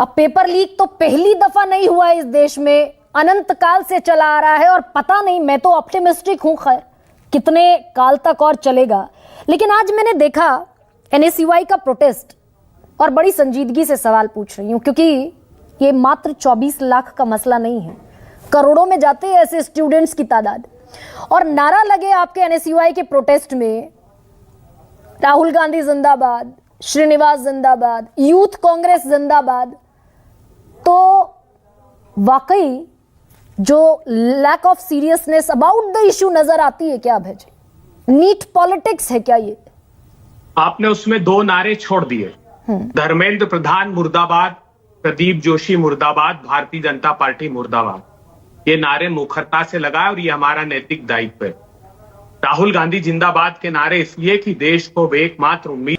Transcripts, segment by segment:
अब paper leak तो पहली दफा नहीं हुआ है इस देश में, अनंत काल से चला आ रहा है और पता नहीं, मैं तो ऑप्टिमिस्टिक हूं खैर कितने काल तक और चलेगा। लेकिन आज मैंने देखा एनएसयूआई का प्रोटेस्ट और बड़ी संजीदगी से सवाल पूछ रही हूं, क्योंकि ये मात्र 24 लाख का मसला नहीं है, करोड़ों में जाते हैं ऐसे स्टूडेंट्स की तादाद। और नारा लगे आपके एनएसयूआई के प्रोटेस्ट में, राहुल गांधी जिंदाबाद, श्रीनिवास जिंदाबाद, यूथ कांग्रेस जिंदाबाद। तो वाकई जो lack of seriousness about the issue नजर आती है क्या अभय जी? नीट पॉलिटिक्स है क्या ये? आपने उसमें दो नारे छोड़ दिए, धर्मेंद्र प्रधान मुर्दाबाद, प्रदीप जोशी मुर्दाबाद, भारतीय जनता पार्टी मुर्दाबाद। ये नारे मुखरता से लगाए और ये हमारा नैतिक दायित्व है। राहुल गांधी जिंदाबाद के नारे इसलिए कि देश को एकमात्र उम्मीद।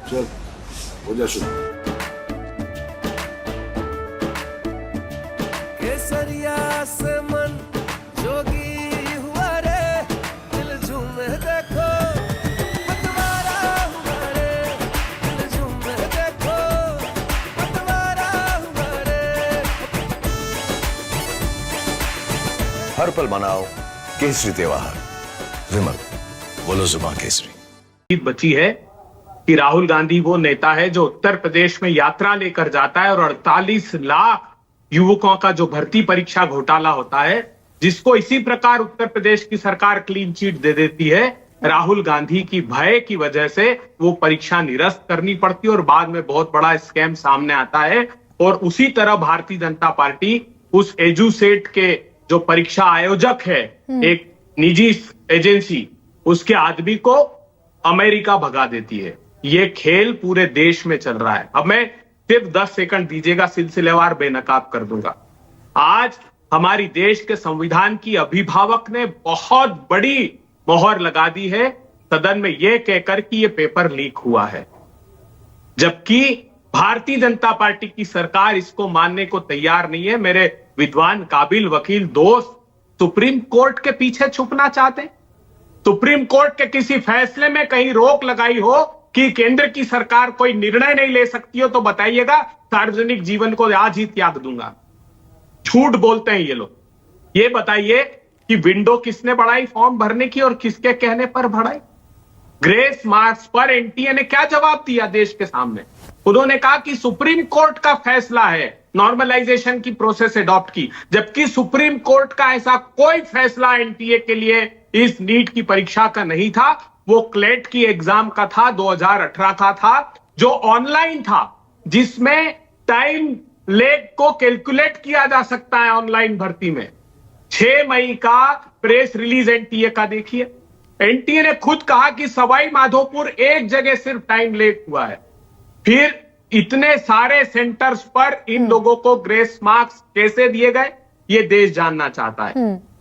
चल हो जा शुरू। केसरिया से मन जोगी हुआ रे, दिल झूमे देखो पतवारा हुआ रे, दिल झूमे देखो पतवारा हुआ रे। हर पल मनाओ केसरी त्योहार। विमल बोलो जुबां केसरी। बची है कि राहुल गांधी वो नेता है जो उत्तर प्रदेश में यात्रा लेकर जाता है और 48 लाख युवकों का जो भर्ती परीक्षा घोटाला होता है, जिसको इसी प्रकार उत्तर प्रदेश की सरकार क्लीन चिट दे देती है, राहुल गांधी की भय की वजह से वो परीक्षा निरस्त करनी पड़ती है और बाद में बहुत बड़ा स्कैम सामने आता है। और उसी तरह भारतीय जनता पार्टी उस एजुसेट के जो परीक्षा आयोजक है, एक निजी एजेंसी, उसके आदमी को अमेरिका भगा देती है। ये खेल पूरे देश में चल रहा है। अब मैं सिर्फ 10 सेकंड दीजिएगा, सिलसिलेवार बेनकाब कर दूंगा। आज हमारी देश के संविधान की अभिभावक ने बहुत बड़ी मोहर लगा दी है सदन में यह कहकर कि यह पेपर लीक हुआ है, जबकि भारतीय जनता पार्टी की सरकार इसको मानने को तैयार नहीं है। मेरे विद्वान काबिल वकील दोस्त सुप्रीम कोर्ट के पीछे छुपना चाहते हैं। सुप्रीम कोर्ट के किसी फैसले में कहीं रोक लगाई हो कि केंद्र की सरकार कोई निर्णय नहीं ले सकती हो तो बताइएगा, सार्वजनिक जीवन को आज ही त्याग दूंगा। झूठ बोलते हैं ये लोग। ये बताइए कि विंडो किसने बढ़ाई फॉर्म भरने की और किसके कहने पर बढ़ाई? ग्रेस मार्क्स पर एनटीए ने क्या जवाब दिया देश के सामने? उन्होंने कहा कि सुप्रीम कोर्ट का फैसला है नॉर्मलाइजेशन की प्रोसेस अडॉप्ट की, जबकि सुप्रीम कोर्ट का ऐसा कोई फैसला एनटीए के लिए इस नीट की परीक्षा का नहीं था। वो क्लेट की एग्जाम का था, 2018 का था, जो ऑनलाइन था, जिसमें टाइम लेग को कैलकुलेट किया जा सकता है ऑनलाइन भर्ती में। 6 मई का प्रेस रिलीज एनटीए का देखिए, एनटीए ने खुद कहा कि सवाई माधोपुर एक जगह सिर्फ टाइम लेग हुआ है। फिर इतने सारे सेंटर्स पर इन लोगों को ग्रेस मार्क्स कैसे दिए गए, ये देश जानना चाहता है।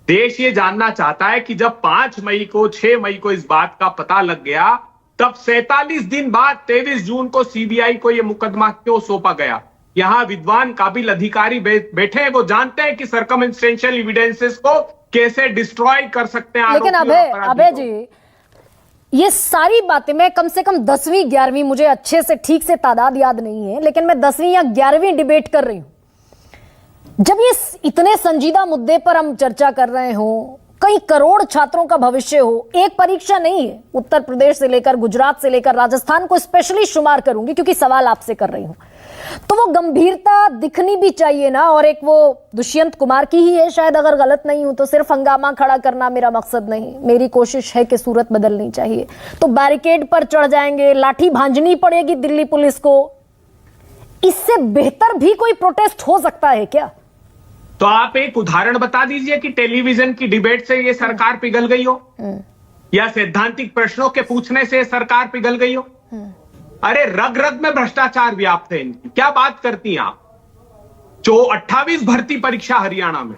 देश ये जानना चाहता है कि जब 5 मई को 6 मई को इस बात का पता लग गया, तब 47 दिन बाद 23 जून को सीबीआई को यह मुकदमा क्यों सौंपा गया? यहां विद्वान काबिल अधिकारी बैठे हैं, वो जानते हैं कि सर्कमस्टेंशियल एविडेंसेस को कैसे डिस्ट्रॉय कर सकते हैं। लेकिन अभय जी, ये सारी बातें मैं कम से कम 10वीं 11वीं, मुझे अच्छे से ठीक से तादाद याद नहीं है, लेकिन मैं 10वीं या 11वीं डिबेट कर रही हूं। जब ये इतने संजीदा मुद्दे पर हम चर्चा कर रहे हो, कई करोड़ छात्रों का भविष्य हो, एक परीक्षा नहीं है, उत्तर प्रदेश से लेकर गुजरात से लेकर राजस्थान को स्पेशली शुमार करूंगी क्योंकि सवाल आपसे कर रही हूं, तो वो गंभीरता दिखनी भी चाहिए ना। और एक वो दुष्यंत कुमार की ही है शायद, अगर गलत नहीं हूं तो। सिर्फ हंगामा खड़ा करना मेरा मकसद नहीं, मेरी कोशिश है कि सूरत बदलनी चाहिए। तो बैरिकेड पर चढ़ जाएंगे, लाठी भांजनी पड़ेगी दिल्ली पुलिस को, इससे बेहतर भी कोई प्रोटेस्ट हो सकता है क्या? तो आप एक उदाहरण बता दीजिए कि टेलीविजन की डिबेट से ये सरकार पिघल गई हो, या सैद्धांतिक प्रश्नों के पूछने से सरकार पिघल गई हो। अरे रग रग में भ्रष्टाचार व्याप्त है इनकी, क्या बात करती हैं आप? जो 28 भर्ती परीक्षा हरियाणा में,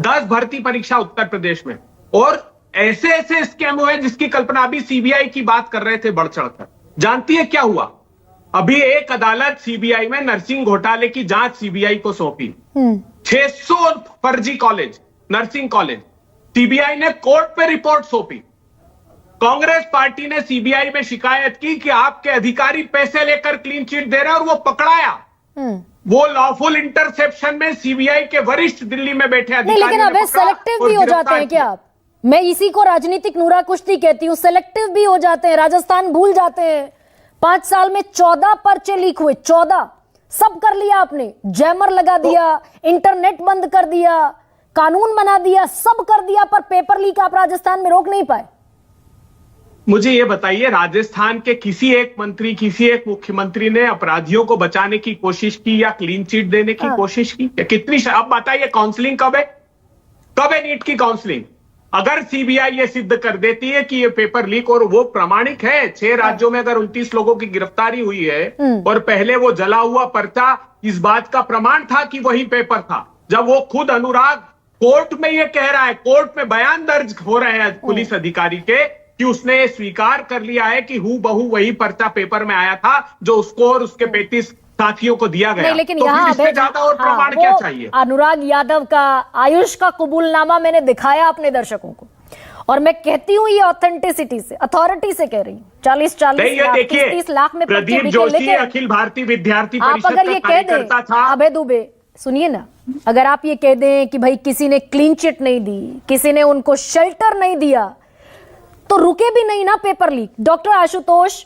10 भर्ती परीक्षा उत्तर प्रदेश में, और ऐसे ऐसे स्कैम हुए जिसकी कल्पना अभी सीबीआई की बात कर रहे थे बढ़ चढ़कर। जानती है क्या हुआ? अभी एक अदालत सीबीआई में नर्सिंग घोटाले की जांच सीबीआई को सौंपी। 600 फर्जी कॉलेज, नर्सिंग कॉलेज, सीबीआई ने कोर्ट पे रिपोर्ट सौंपी। कांग्रेस पार्टी ने सीबीआई में शिकायत की कि आपके अधिकारी पैसे लेकर क्लीन चिट दे रहे हैं और वो पकड़ाया। वो लॉफुल इंटरसेप्शन में सीबीआई के वरिष्ठ दिल्ली में बैठे नहीं, अधिकारियों लेकिन ने अबे पकड़ा सेलेक्टिव और भी हो जाते गिरफ्तार हैं क्या किया। आप? मैं इसी को राजनीतिक नूरा कुश्ती कहती हूँ। सेलेक्टिव भी हो जाते हैं, राजस्थान भूल जाते हैं। 5 साल में 14 पर्चे लीक हुए, 14 सब कर लिया आपने। जैमर लगा दिया, इंटरनेट बंद कर दिया, कानून बना दिया, सब कर दिया, पर पेपर लीक आप राजस्थान में रोक नहीं पाए। मुझे ये बताइए, राजस्थान के किसी एक मंत्री, किसी एक मुख्यमंत्री ने अपराधियों को बचाने की कोशिश की या क्लीन चिट देने की कोशिश की? या कितनी? अब बताइए, काउंसलिंग कब है? कब है नीट की काउंसलिंग? अगर सीबीआई ये सिद्ध कर देती है कि ये पेपर लीक, और वो प्रामाणिक है, 6 राज्यों में अगर 29 लोगों की गिरफ्तारी हुई है और पहले वो जला हुआ पर्चा इस बात का प्रमाण था कि वही पेपर था, जब वो खुद अनुराग कोर्ट में ये कह रहा है, कोर्ट में बयान दर्ज हो रहे हैं पुलिस अधिकारी के कि उसने ये स्वीकार कर लिया है कि हूबहू वही पर्चा पेपर में आया था जो उसको और उसके 35 साथियों को दिया गया। नहीं, लेकिन तो यहाँ फिर इससे ज्यादा और प्रमाण क्या चाहिए? अनुराग यादव का, आयुष का कबूलनामा मैंने दिखाया अपने दर्शकों को, और मैं कहती हूँ ये ऑथेंटिसिटी से, अथॉरिटी से कह रही हूँ। 40-40 लाख, 30 लाख में पर्चे प्रदीप बिके। जोशी लेकिन अखिल भारतीय विद्यार्थी आप परिषद अगर ये का कह कार्यकर्ता दें, था। अबे दुबे सुनिए ना, अगर आप ये कह दें कि भाई किसी ने क्लीन चिट नहीं दी, किसी ने उनको शेल्टर नहीं दिया, तो रुके भी नहीं ना पेपर लीक। डॉक्टर आशुतोष